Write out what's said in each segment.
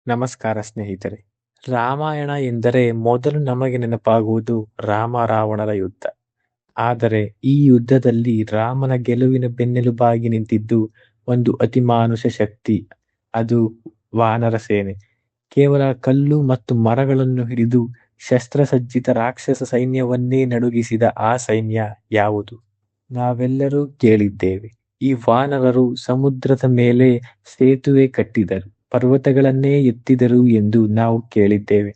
ನಮಸ್ಕಾರ ಸ್ನೇಹಿತರೆ. ರಾಮಾಯಣ ಎಂದರೆ ಮೊದಲು ನಮಗೆ ನೆನಪಾಗುವುದು ರಾಮ ರಾವಣರ ಯುದ್ಧ. ಆದರೆ ಈ ಯುದ್ಧದಲ್ಲಿ ರಾಮನ ಗೆಲುವಿನ ಬೆನ್ನೆಲುಬಾಗಿ ನಿಂತಿದ್ದು ಒಂದು ಅತಿಮಾನುಷ ಶಕ್ತಿ. ಅದು ವಾನರ ಸೇನೆ. ಕೇವಲ ಕಲ್ಲು ಮತ್ತು ಮರಗಳನ್ನು ಹಿಡಿದು ಶಸ್ತ್ರಸಜ್ಜಿತ ರಾಕ್ಷಸ ಸೈನ್ಯವನ್ನೇ ನಡುಗಿಸಿದ ಆ ಸೈನ್ಯ ಯಾವುದು? ನಾವೆಲ್ಲರೂ ಕೇಳಿದ್ದೇವೆ. ಈ ವಾನರರು ಸಮುದ್ರದ ಮೇಲೆ ಸೇತುವೆ ಕಟ್ಟಿದರು, ಪರ್ವತಗಳನ್ನೇ ಎತ್ತಿದರು ಎಂದು ನಾವು ಕೇಳಿದ್ದೇವೆ.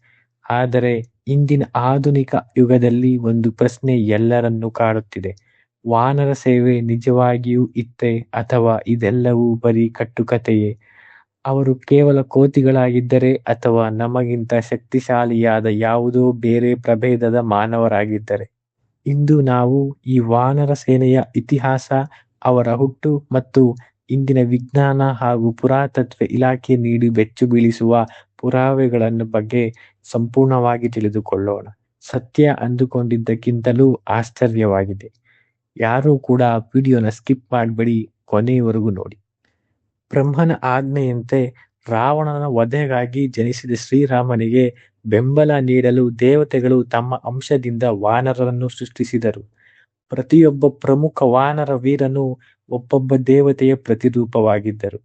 ಆದರೆ ಇಂದಿನ ಆಧುನಿಕ ಯುಗದಲ್ಲಿ ಒಂದು ಪ್ರಶ್ನೆ ಎಲ್ಲರನ್ನೂ ಕಾಡುತ್ತಿದೆ. ವಾನರ ಸೇವೆ ನಿಜವಾಗಿಯೂ ಇತ್ತೆ, ಅಥವಾ ಇದೆಲ್ಲವೂ ಬರೀ ಕಟ್ಟುಕತೆಯೇ? ಅವರು ಕೇವಲ ಕೋತಿಗಳಾಗಿದ್ದರೆ, ಅಥವಾ ನಮಗಿಂತ ಶಕ್ತಿಶಾಲಿಯಾದ ಯಾವುದೋ ಬೇರೆ ಪ್ರಭೇದದ ಮಾನವರಾಗಿದ್ದರೆ? ಇಂದು ನಾವು ಈ ವಾನರ ಸೇನೆಯ ಇತಿಹಾಸ, ಅವರ ಹುಟ್ಟು ಮತ್ತು ಇಂದಿನ ವಿಜ್ಞಾನ ಹಾಗೂ ಪುರಾತತ್ವ ಇಲಾಖೆ ನೀಡಿ ಬೆಚ್ಚು ಬೀಳಿಸುವ ಪುರಾವೆಗಳನ್ನು ಬಗ್ಗೆ ಸಂಪೂರ್ಣವಾಗಿ ತಿಳಿದುಕೊಳ್ಳೋಣ. ಸತ್ಯ ಅಂದುಕೊಂಡಿದ್ದಕ್ಕಿಂತಲೂ ಆಶ್ಚರ್ಯವಾಗಿದೆ. ಯಾರೂ ಕೂಡ ವಿಡಿಯೋನ ಸ್ಕಿಪ್ ಮಾಡಬೇಡಿ, ಕೊನೆಯವರೆಗೂ ನೋಡಿ. ಬ್ರಹ್ಮನ ಆಜ್ಞೆಯಂತೆ ರಾವಣನ ವಧೆಗಾಗಿ ಜನಿಸಿದ ಶ್ರೀರಾಮನಿಗೆ ಬೆಂಬಲ ನೀಡಲು ದೇವತೆಗಳು ತಮ್ಮ ಅಂಶದಿಂದ ವಾನರರನ್ನು ಸೃಷ್ಟಿಸಿದರು. ಪ್ರತಿಯೊಬ್ಬ ಪ್ರಮುಖ ವಾನರ ವೀರನು ಒಬ್ಬೊಬ್ಬ ದೇವತೆಯ ಪ್ರತಿರೂಪವಾಗಿದ್ದರು.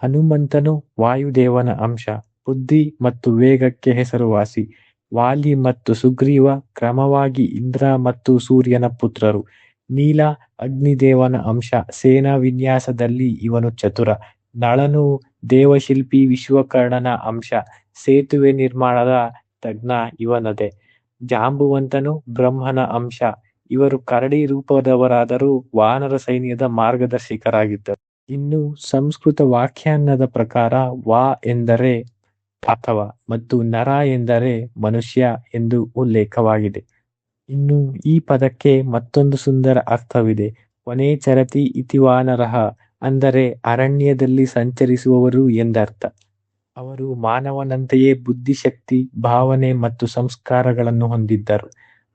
ಹನುಮಂತನು ವಾಯುದೇವನ ಅಂಶ, ಬುದ್ಧಿ ಮತ್ತು ವೇಗಕ್ಕೆ ಹೆಸರುವಾಸಿ. ವಾಲಿ ಮತ್ತು ಸುಗ್ರೀವ ಕ್ರಮವಾಗಿ ಇಂದ್ರ ಮತ್ತು ಸೂರ್ಯನ ಪುತ್ರರು. ನೀಲ ಅಗ್ನಿದೇವನ ಅಂಶ, ಸೇನಾ ವಿನ್ಯಾಸದಲ್ಲಿ ಇವನು ಚತುರ. ನಳನು ದೇವಶಿಲ್ಪಿ ವಿಶ್ವಕರ್ಣನ ಅಂಶ, ಸೇತುವೆ ನಿರ್ಮಾಣದ ತಜ್ಞ ಇವನದೇ. ಜಾಂಬುವಂತನು ಬ್ರಹ್ಮನ ಅಂಶ. ಇವರು ಕರಡಿ ರೂಪದವರಾದರೂ ವಾನರ ಸೈನ್ಯದ ಮಾರ್ಗದರ್ಶಕರಾಗಿದ್ದರು. ಇನ್ನು ಸಂಸ್ಕೃತ ವ್ಯಾಖ್ಯಾನದ ಪ್ರಕಾರ ವಾ ಎಂದರೆ ಅಥವಾ ಮತ್ತು ನರ ಎಂದರೆ ಮನುಷ್ಯ ಎಂದು ಉಲ್ಲೇಖವಾಗಿದೆ. ಇನ್ನು ಈ ಪದಕ್ಕೆ ಮತ್ತೊಂದು ಸುಂದರ ಅರ್ಥವಿದೆ. ವನೇಚರತಿ ಇತಿ ವಾನರಃ, ಅಂದರೆ ಅರಣ್ಯದಲ್ಲಿ ಸಂಚರಿಸುವವರು ಎಂದರ್ಥ. ಅವರು ಮಾನವನಂತೆಯೇ ಬುದ್ಧಿಶಕ್ತಿ, ಭಾವನೆ ಮತ್ತು ಸಂಸ್ಕಾರಗಳನ್ನು ಹೊಂದಿದ್ದರು.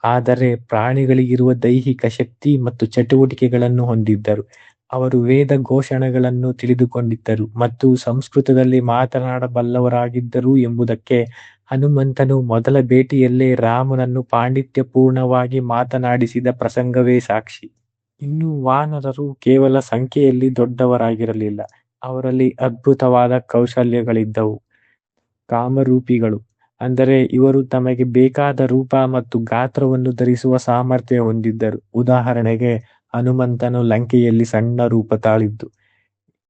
ಆದರೆ ಪ್ರಾಣಿಗಳಿಗಿರುವ ದೈಹಿಕ ಶಕ್ತಿ ಮತ್ತು ಚಟುವಟಿಕೆಗಳನ್ನು ಹೊಂದಿದ್ದರು. ಅವರು ವೇದ ಘೋಷಣೆಗಳನ್ನು ತಿಳಿದುಕೊಂಡಿದ್ದರು ಮತ್ತು ಸಂಸ್ಕೃತದಲ್ಲಿ ಮಾತನಾಡಬಲ್ಲವರಾಗಿದ್ದರು ಎಂಬುದಕ್ಕೆ ಹನುಮಂತನು ಮೊದಲ ಭೇಟಿಯಲ್ಲೇ ರಾಮನನ್ನು ಪಾಂಡಿತ್ಯಪೂರ್ಣವಾಗಿ ಮಾತನಾಡಿಸಿದ ಪ್ರಸಂಗವೇ ಸಾಕ್ಷಿ. ಇನ್ನು ವಾನರರು ಕೇವಲ ಸಂಖ್ಯೆಯಲ್ಲಿ ದೊಡ್ಡವರಾಗಿರಲಿಲ್ಲ, ಅವರಲ್ಲಿ ಅದ್ಭುತವಾದ ಕೌಶಲ್ಯಗಳಿದ್ದವು. ಕಾಮರೂಪಿಗಳು, ಅಂದರೆ ಇವರು ತಮಗೆ ಬೇಕಾದ ರೂಪ ಮತ್ತು ಗಾತ್ರವನ್ನು ಧರಿಸುವ ಸಾಮರ್ಥ್ಯ ಹೊಂದಿದ್ದರು. ಉದಾಹರಣೆಗೆ, ಹನುಮಂತನು ಲಂಕೆಯಲ್ಲಿ ಸಣ್ಣ ರೂಪ ತಾಳಿದ್ದು.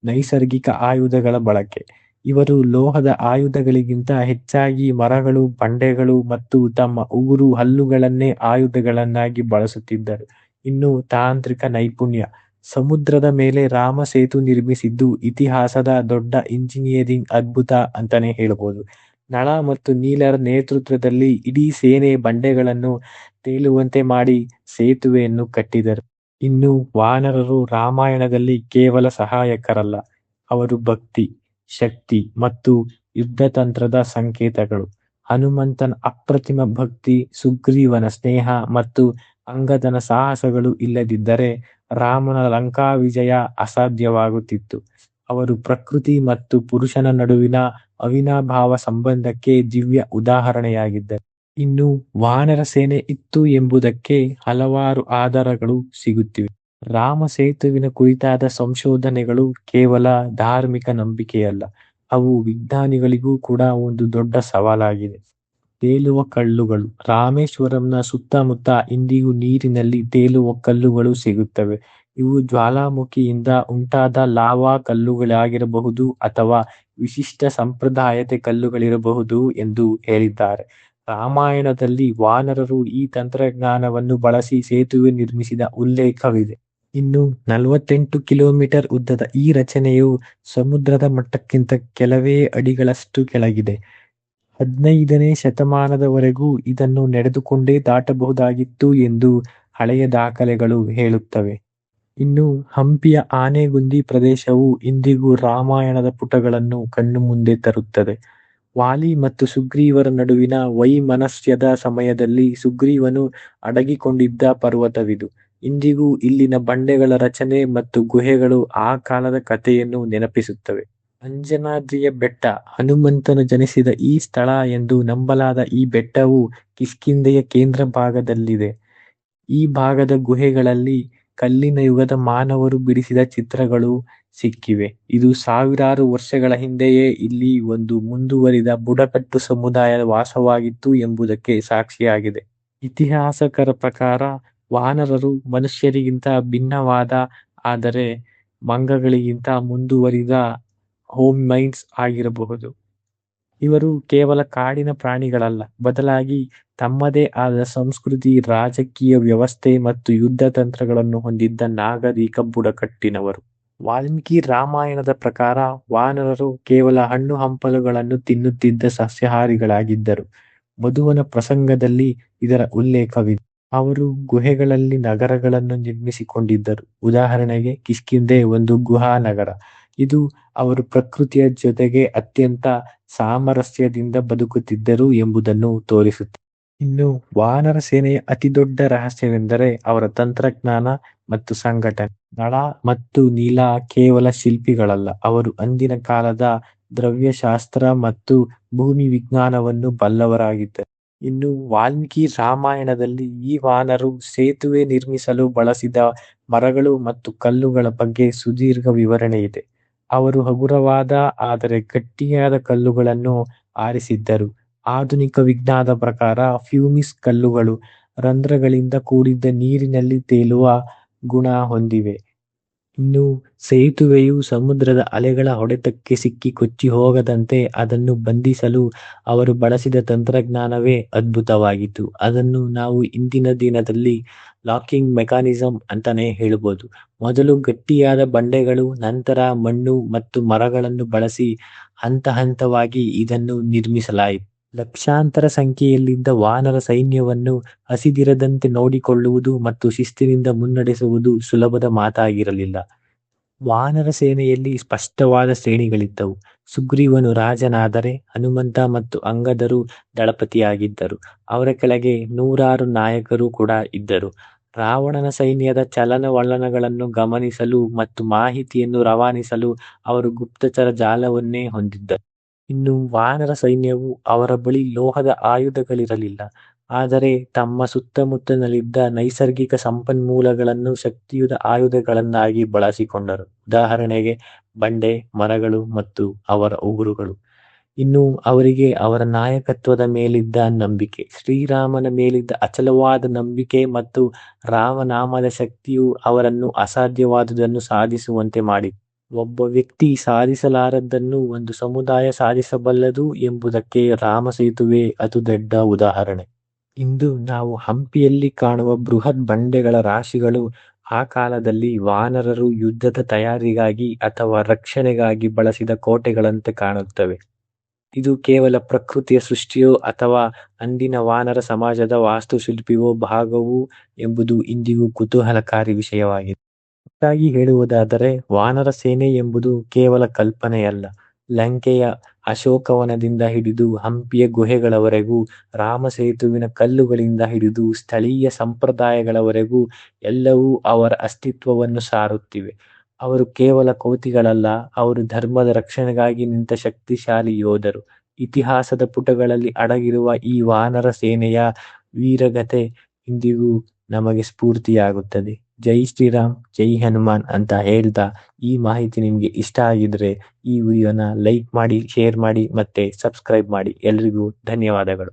ನೈಸರ್ಗಿಕ ಆಯುಧಗಳ ಬಳಕೆ, ಇವರು ಲೋಹದ ಆಯುಧಗಳಿಗಿಂತ ಹೆಚ್ಚಾಗಿ ಮರಗಳು, ಬಂಡೆಗಳು ಮತ್ತು ತಮ್ಮ ಉಗುರು ಹಲ್ಲುಗಳನ್ನೇ ಆಯುಧಗಳನ್ನಾಗಿ ಬಳಸುತ್ತಿದ್ದರು. ಇನ್ನು ತಾಂತ್ರಿಕ ನೈಪುಣ್ಯ, ಸಮುದ್ರದ ಮೇಲೆ ರಾಮ ಸೇತು ನಿರ್ಮಿಸಿದ್ದು ಇತಿಹಾಸದ ದೊಡ್ಡ ಇಂಜಿನಿಯರಿಂಗ್ ಅದ್ಭುತ ಅಂತಾನೆ ಹೇಳ್ಬೋದು. ನಳ ಮತ್ತು ನೀಲರ ನೇತೃತ್ವದಲ್ಲಿ ಇಡೀ ಸೇನೆ ಬಂಡೆಗಳನ್ನು ತೇಲುವಂತೆ ಮಾಡಿ ಸೇತುವೆಯನ್ನು ಕಟ್ಟಿದರು. ಇನ್ನು ವಾನರರು ರಾಮಾಯಣದಲ್ಲಿ ಕೇವಲ ಸಹಾಯಕರಲ್ಲ, ಅವರು ಭಕ್ತಿ, ಶಕ್ತಿ ಮತ್ತು ಯುದ್ಧತಂತ್ರದ ಸಂಕೇತಗಳು. ಹನುಮಂತನ ಅಪ್ರತಿಮ ಭಕ್ತಿ, ಸುಗ್ರೀವನ ಸ್ನೇಹ ಮತ್ತು ಅಂಗದನ ಸಾಹಸಗಳು ಇಲ್ಲದಿದ್ದರೆ ರಾಮನ ಲಂಕಾ ವಿಜಯ ಅಸಾಧ್ಯವಾಗುತ್ತಿತ್ತು. ಅವರು ಪ್ರಕೃತಿ ಮತ್ತು ಪುರುಷನ ನಡುವಿನ ಅವಿನಾಭಾವ ಸಂಬಂಧಕ್ಕೆ ದಿವ್ಯ ಉದಾಹರಣೆಯಾಗಿದ್ದರು. ಇನ್ನು ವಾನರ ಸೇನೆ ಇತ್ತು ಎಂಬುದಕ್ಕೆ ಹಲವಾರು ಆಧಾರಗಳು ಸಿಗುತ್ತಿವೆ. ರಾಮ ಸೇತುವಿನ ಕುರಿತಾದ ಸಂಶೋಧನೆಗಳು ಕೇವಲ ಧಾರ್ಮಿಕ ನಂಬಿಕೆಯಲ್ಲ, ಅವು ವಿಜ್ಞಾನಿಗಳಿಗೂ ಕೂಡ ಒಂದು ದೊಡ್ಡ ಸವಾಲಾಗಿದೆ. ತೇಲುವ ಕಲ್ಲುಗಳು, ರಾಮೇಶ್ವರಂನ ಸುತ್ತಮುತ್ತ ಇಂದಿಗೂ ನೀರಿನಲ್ಲಿ ತೇಲುವ ಕಲ್ಲುಗಳು ಸಿಗುತ್ತವೆ. ಇವು ಜ್ವಾಲಾಮುಖಿಯಿಂದ ಉಂಟಾದ ಲಾವಾ ಕಲ್ಲುಗಳಾಗಿರಬಹುದು ಅಥವಾ ವಿಶಿಷ್ಟ ಸಂಪ್ರದಾಯತೆ ಕಲ್ಲುಗಳಿರಬಹುದು ಎಂದು ಹೇಳಿದ್ದಾರೆ. ರಾಮಾಯಣದಲ್ಲಿ ವಾನರರು ಈ ತಂತ್ರಜ್ಞಾನವನ್ನು ಬಳಸಿ ಸೇತುವೆ ನಿರ್ಮಿಸಿದ ಉಲ್ಲೇಖವಿದೆ. ಇನ್ನು 48 ಕಿಲೋಮೀಟರ್ ಉದ್ದದ ಈ ರಚನೆಯು ಸಮುದ್ರದ ಮಟ್ಟಕ್ಕಿಂತ ಕೆಲವೇ ಅಡಿಗಳಷ್ಟು ಕೆಳಗಿದೆ. 15ನೇ ಶತಮಾನದವರೆಗೂ ಇದನ್ನು ನಡೆದುಕೊಂಡೇ ದಾಟಬಹುದಾಗಿತ್ತು ಎಂದು ಹಳೆಯ ದಾಖಲೆಗಳು ಹೇಳುತ್ತವೆ. ಇನ್ನು ಹಂಪಿಯ ಆನೆಗುಂದಿ ಪ್ರದೇಶವು ಇಂದಿಗೂ ರಾಮಾಯಣದ ಪುಟಗಳನ್ನು ಕಣ್ಣು ಮುಂದೆ ತರುತ್ತದೆ. ವಾಲಿ ಮತ್ತು ಸುಗ್ರೀವರ ನಡುವಿನ ವೈಮನಸ್ಯದ ಸಮಯದಲ್ಲಿ ಸುಗ್ರೀವನು ಅಡಗಿಕೊಂಡಿದ್ದ ಪರ್ವತವಿದು. ಇಂದಿಗೂ ಇಲ್ಲಿನ ಬಂಡೆಗಳ ರಚನೆ ಮತ್ತು ಗುಹೆಗಳು ಆ ಕಾಲದ ಕಥೆಯನ್ನು ನೆನಪಿಸುತ್ತವೆ. ಅಂಜನಾದ್ರಿಯ ಬೆಟ್ಟ ಹನುಮಂತನು ಜನಿಸಿದ ಈ ಸ್ಥಳ ಎಂದು ನಂಬಲಾದ ಈ ಬೆಟ್ಟವು ಕಿಷ್ಕಿಂಧೆಯ ಕೇಂದ್ರ ಭಾಗದಲ್ಲಿದೆ. ಈ ಭಾಗದ ಗುಹೆಗಳಲ್ಲಿ ಕಲ್ಲಿನ ಯುಗದ ಮಾನವರು ಬಿಡಿಸಿದ ಚಿತ್ರಗಳು ಸಿಕ್ಕಿವೆ. ಇದು ಸಾವಿರಾರು ವರ್ಷಗಳ ಹಿಂದೆಯೇ ಇಲ್ಲಿ ಒಂದು ಮುಂದುವರಿದ ಬುಡಕಟ್ಟು ಸಮುದಾಯದ ವಾಸವಾಗಿತ್ತು ಎಂಬುದಕ್ಕೆ ಸಾಕ್ಷಿಯಾಗಿದೆ. ಇತಿಹಾಸಕರ ಪ್ರಕಾರ ವಾನರರು ಮನುಷ್ಯರಿಗಿಂತ ಭಿನ್ನವಾದ, ಆದರೆ ಮಂಗಗಳಿಗಿಂತ ಮುಂದುವರಿದ ಹೋಮಿನೈಡ್ಸ್ ಆಗಿರಬಹುದು. ಇವರು ಕೇವಲ ಕಾಡಿನ ಪ್ರಾಣಿಗಳಲ್ಲ, ಬದಲಾಗಿ ತಮ್ಮದೇ ಆದ ಸಂಸ್ಕೃತಿ, ರಾಜಕೀಯ ವ್ಯವಸ್ಥೆ ಮತ್ತು ಯುದ್ಧ ತಂತ್ರಗಳನ್ನು ಹೊಂದಿದ್ದ ನಾಗರಿಕ ಬುಡಕಟ್ಟಿನವರು. ವಾಲ್ಮೀಕಿ ರಾಮಾಯಣದ ಪ್ರಕಾರ ವಾನರರು ಕೇವಲ ಹಣ್ಣು ಹಂಪಲುಗಳನ್ನು ತಿನ್ನುತ್ತಿದ್ದ ಸಸ್ಯಾಹಾರಿಗಳಾಗಿದ್ದರು. ಮಧುವನ ಪ್ರಸಂಗದಲ್ಲಿ ಇದರ ಉಲ್ಲೇಖವಿದೆ. ಅವರು ಗುಹೆಗಳಲ್ಲಿ ನಗರಗಳನ್ನು ನಿರ್ಮಿಸಿಕೊಂಡಿದ್ದರು. ಉದಾಹರಣೆಗೆ ಕಿಷ್ಕಿಂಧೆ ಒಂದು ಗುಹಾ ನಗರ. ಇದು ಅವರು ಪ್ರಕೃತಿಯ ಜೊತೆಗೆ ಅತ್ಯಂತ ಸಾಮರಸ್ಯದಿಂದ ಬದುಕುತ್ತಿದ್ದರು ಎಂಬುದನ್ನು ತೋರಿಸುತ್ತದೆ. ಇನ್ನು ವಾನರ ಸೇನೆಯ ಅತಿದೊಡ್ಡ ರಹಸ್ಯವೆಂದರೆ ಅವರ ತಂತ್ರಜ್ಞಾನ ಮತ್ತು ಸಂಘಟನೆ. ನಳ ಮತ್ತು ನೀಲ ಕೇವಲ ಶಿಲ್ಪಿಗಳಲ್ಲ, ಅವರು ಅಂದಿನ ಕಾಲದ ದ್ರವ್ಯಶಾಸ್ತ್ರ ಮತ್ತು ಭೂಮಿ ವಿಜ್ಞಾನವನ್ನು ಬಲ್ಲವರಾಗಿದ್ದರು. ಇನ್ನು ವಾಲ್ಮೀಕಿ ರಾಮಾಯಣದಲ್ಲಿ ಈ ವಾನರು ಸೇತುವೆ ನಿರ್ಮಿಸಲು ಬಳಸಿದ ಮರಗಳು ಮತ್ತು ಕಲ್ಲುಗಳ ಬಗ್ಗೆ ಸುದೀರ್ಘ ವಿವರಣೆ ಇದೆ. ಅವರು ಹಗುರವಾದ ಆದರೆ ಗಟ್ಟಿಯಾದ ಕಲ್ಲುಗಳನ್ನು ಆರಿಸಿದ್ದರು. ಆಧುನಿಕ ವಿಜ್ಞಾನದ ಪ್ರಕಾರ ಫ್ಯೂಮಿಸ್ ಕಲ್ಲುಗಳು ರಂಧ್ರಗಳಿಂದ ಕೂಡಿದ್ದ ನೀರಿನಲ್ಲಿ ತೇಲುವ ಗುಣ ಹೊಂದಿವೆ. ಇನ್ನು ಸೇತುವೆಯು ಸಮುದ್ರದ ಅಲೆಗಳ ಹೊಡೆತಕ್ಕೆ ಸಿಕ್ಕಿ ಕೊಚ್ಚಿ ಹೋಗದಂತೆ ಅದನ್ನು ಬಂಧಿಸಲು ಅವರು ಬಳಸಿದ ತಂತ್ರಜ್ಞಾನವೇ ಅದ್ಭುತವಾಗಿತ್ತು. ಅದನ್ನು ನಾವು ಇಂದಿನ ದಿನದಲ್ಲಿ ಲಾಕಿಂಗ್ ಮೆಕ್ಯಾನಿಸಮ್ ಅಂತಾನೆ ಹೇಳ್ಬೋದು. ಮೊದಲು ಗಟ್ಟಿಯಾದ ಬಂಡೆಗಳು, ನಂತರ ಮಣ್ಣು ಮತ್ತು ಮರಗಳನ್ನು ಬಳಸಿ ಹಂತ ಹಂತವಾಗಿ ಇದನ್ನು ನಿರ್ಮಿಸಲಾಯಿತು. ಲಕ್ಷಾಂತರ ಸಂಖ್ಯೆಯಲ್ಲಿದ್ದ ವಾನರ ಸೈನ್ಯವನ್ನು ಹಸಿದಿರದಂತೆ ನೋಡಿಕೊಳ್ಳುವುದು ಮತ್ತು ಶಿಸ್ತಿನಿಂದ ಮುನ್ನಡೆಸುವುದು ಸುಲಭದ ಮಾತಾಗಿರಲಿಲ್ಲ. ವಾನರ ಸೇನೆಯಲ್ಲಿ ಸ್ಪಷ್ಟವಾದ ಶ್ರೇಣಿಗಳಿದ್ದವು. ಸುಗ್ರೀವನು ರಾಜನಾದರೆ ಹನುಮಂತ ಮತ್ತು ಅಂಗದರು ದಳಪತಿಯಾಗಿದ್ದರು. ಅವರ ಕೆಳಗೆ ನೂರಾರು ನಾಯಕರು ಕೂಡ ಇದ್ದರು. ರಾವಣನ ಸೈನ್ಯದ ಚಲನವಲನಗಳನ್ನು ಗಮನಿಸಲು ಮತ್ತು ಮಾಹಿತಿಯನ್ನು ರವಾನಿಸಲು ಅವರು ಗುಪ್ತಚರ ಜಾಲವನ್ನೇ ಹೊಂದಿದ್ದರು. ಇನ್ನು ವಾನರ ಸೈನ್ಯವು ಅವರ ಬಳಿ ಲೋಹದ ಆಯುಧಗಳಿರಲಿಲ್ಲ, ಆದರೆ ತಮ್ಮ ಸುತ್ತಮುತ್ತಲಿದ್ದ ನೈಸರ್ಗಿಕ ಸಂಪನ್ಮೂಲಗಳನ್ನು ಶಕ್ತಿಯುತ ಆಯುಧಗಳನ್ನಾಗಿ ಬಳಸಿಕೊಂಡರು. ಉದಾಹರಣೆಗೆ ಬಂಡೆ, ಮರಗಳು ಮತ್ತು ಅವರ ಉಗುರುಗಳು. ಇನ್ನು ಅವರಿಗೆ ಅವರ ನಾಯಕತ್ವದ ಮೇಲಿದ್ದ ನಂಬಿಕೆ, ಶ್ರೀರಾಮನ ಮೇಲಿದ್ದ ಅಚಲವಾದ ನಂಬಿಕೆ ಮತ್ತು ರಾಮನಾಮದ ಶಕ್ತಿಯು ಅವರನ್ನು ಅಸಾಧ್ಯವಾದುದನ್ನು ಸಾಧಿಸುವಂತೆ ಮಾಡಿತು. ಒಬ್ಬ ವ್ಯಕ್ತಿ ಸಾಧಿಸಲಾರದ್ದನ್ನು ಒಂದು ಸಮುದಾಯ ಸಾಧಿಸಬಲ್ಲದು ಎಂಬುದಕ್ಕೆ ರಾಮ ಸೇತುವೆ ಅತಿದೊಡ್ಡ ಉದಾಹರಣೆ. ಇಂದು ನಾವು ಹಂಪಿಯಲ್ಲಿ ಕಾಣುವ ಬೃಹತ್ ಬಂಡೆಗಳ ರಾಶಿಗಳು ಆ ಕಾಲದಲ್ಲಿ ವಾನರರು ಯುದ್ಧದ ತಯಾರಿಗಾಗಿ ಅಥವಾ ರಕ್ಷಣೆಗಾಗಿ ಬಳಸಿದ ಕೋಟೆಗಳಂತೆ ಕಾಣುತ್ತವೆ. ಇದು ಕೇವಲ ಪ್ರಕೃತಿಯ ಸೃಷ್ಟಿಯೋ ಅಥವಾ ಅಂದಿನ ವಾನರ ಸಮಾಜದ ವಾಸ್ತುಶಿಲ್ಪಿಯೋ ಭಾಗವೋ ಎಂಬುದು ಇಂದಿಗೂ ಕುತೂಹಲಕಾರಿ ವಿಷಯವಾಗಿದೆ. ಒಟ್ಟಾಗಿ ಹೇಳುವುದಾದರೆ ವಾನರ ಸೇನೆ ಎಂಬುದು ಕೇವಲ ಕಲ್ಪನೆಯಲ್ಲ. ಲಂಕೆಯ ಅಶೋಕವನದಿಂದ ಹಿಡಿದು ಹಂಪಿಯ ಗುಹೆಗಳವರೆಗೂ, ರಾಮ ಸೇತುವಿನ ಕಲ್ಲುಗಳಿಂದ ಹಿಡಿದು ಸ್ಥಳೀಯ ಸಂಪ್ರದಾಯಗಳವರೆಗೂ ಎಲ್ಲವೂ ಅವರ ಅಸ್ತಿತ್ವವನ್ನು ಸಾರುತ್ತಿವೆ. ಅವರು ಕೇವಲ ಕೋತಿಗಳಲ್ಲ, ಅವರು ಧರ್ಮದ ರಕ್ಷಣೆಗಾಗಿ ನಿಂತ ಶಕ್ತಿಶಾಲಿ ಯೋಧರು. ಇತಿಹಾಸದ ಪುಟಗಳಲ್ಲಿ ಅಡಗಿರುವ ಈ ವಾನರ ಸೇನೆಯ ವೀರಗತೆ ಇಂದಿಗೂ ನಮಗೆ ಸ್ಫೂರ್ತಿಯಾಗುತ್ತದೆ. ಜೈ ಶ್ರೀರಾಮ್, ಜೈ ಹನುಮಾನ್ ಅಂತ ಹೇಳ್ತಾ, ಈ ಮಾಹಿತಿ ನಿಮಗೆ ಇಷ್ಟ ಆಗಿದ್ರೆ ಈ ವಿಡಿಯೋನ ಲೈಕ್ ಮಾಡಿ, ಶೇರ್ ಮಾಡಿ ಮತ್ತೆ ಸಬ್ಸ್ಕ್ರೈಬ್ ಮಾಡಿ. ಎಲ್ರಿಗೂ ಧನ್ಯವಾದಗಳು.